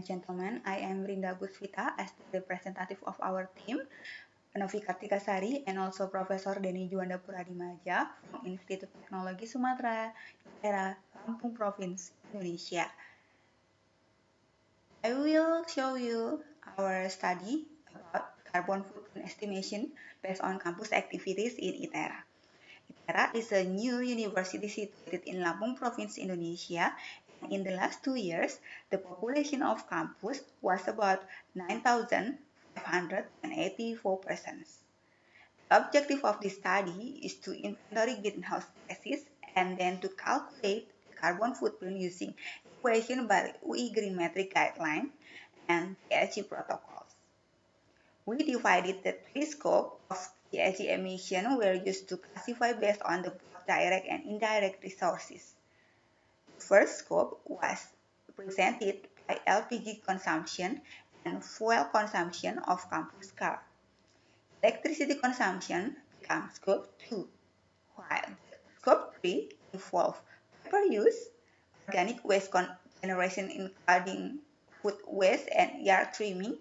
gentlemen, I am Rinda Gusvita as the representative of our team, Novi Kartikasari, and also Professor Denny Juanda Puradimaja from Institut Teknologi Sumatera, ITERA, Lampung Province, Indonesia. I will show you our study about carbon footprint estimation based on campus activities in ITERA. ITERA is a new university situated in Lampung Province, Indonesia. In the last 2 years, the population of campus was about 9,584 persons. The objective of this study is to inventory greenhouse gases and then to calculate the carbon footprint using equation by UI GreenMetric guideline and GHG protocols. We divided the three scopes of GHG emission were used to classify based on the direct and indirect resources. The first scope was presented by LPG consumption and fuel consumption of campus car. Electricity consumption becomes scope 2, while scope 3 involves paper use, organic waste generation including food waste and yard trimming,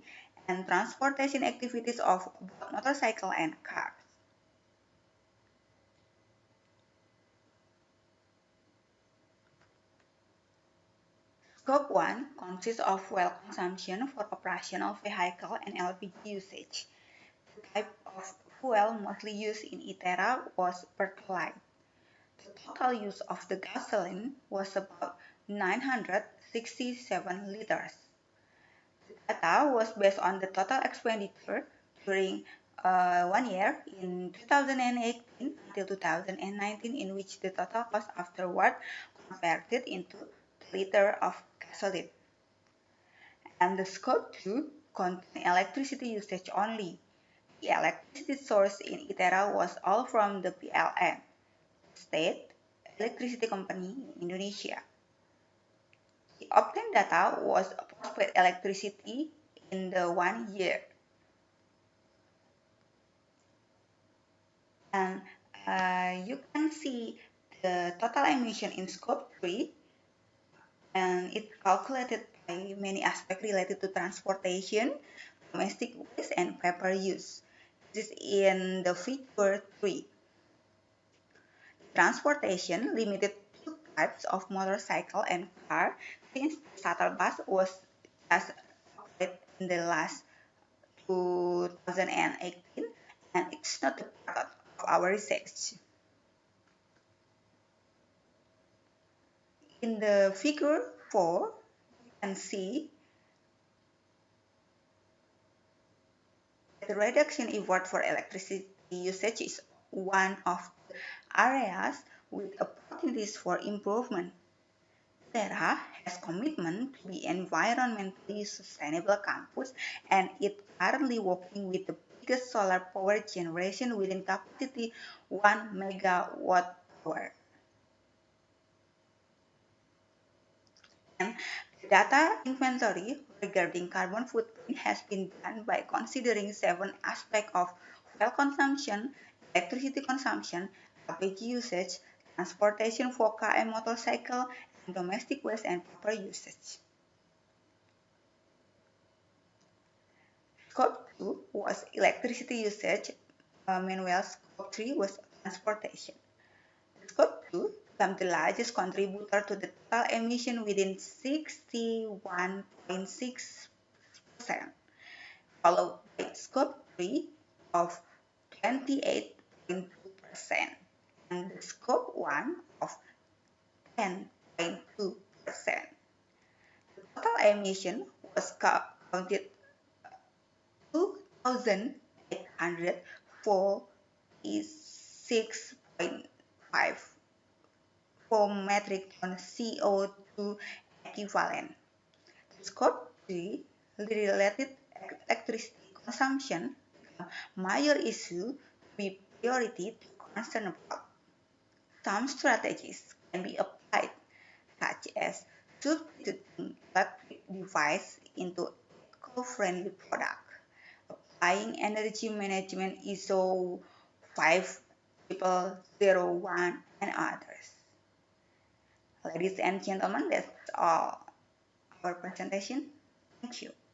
and transportation activities of both motorcycle and cars. Scope 1 consists of fuel consumption for operational vehicle and LPG usage. The type of fuel mostly used in ITERA was pertalite. The total use of the gasoline was about 967 liters. The data was based on the total expenditure during 1 year in 2018 until 2019, in which the total cost afterward converted into the liter of gasoline. And the scope 2 contained electricity usage only. The electricity source in ITERA was all from the PLN, State Electricity Company in Indonesia. The obtained data was postpaid electricity in the 1 year. And you can see the total emission in scope 3, and it's calculated by many aspects related to transportation, domestic waste, and paper use. This is in the figure 3. Transportation limited two types of motorcycle and car, since the shuttle bus was just operated in the last 2018, and it's not a part of our research. In the figure 4, you can see the reduction effort for electricity usage is one of the areas with opportunities for improvement. ITERA has commitment to be environmentally sustainable campus, and it currently working with the biggest solar power generation within capacity 1 megawatt hour. And the data inventory regarding carbon footprint has been done by considering 7 aspects of fuel consumption, electricity consumption, LPG usage, transportation for car and motorcycle, and domestic waste and paper usage. Scope 2 was electricity usage, meanwhile Scope 3 was transportation. Scope 2 became the largest contributor to the total emission within 61.6%, followed by Scope 3 of 28.2%, and the Scope 1 of 10.2%. The total emission was counted 2,846.54 metric ton CO2 equivalent. Scope 3 related electricity consumption become major issue to be priority to concern about. Some strategies can be applied, such as substituting electric device into eco-friendly product, applying energy management ISO 5001 and others. Ladies and gentlemen, that's all our presentation. Thank you.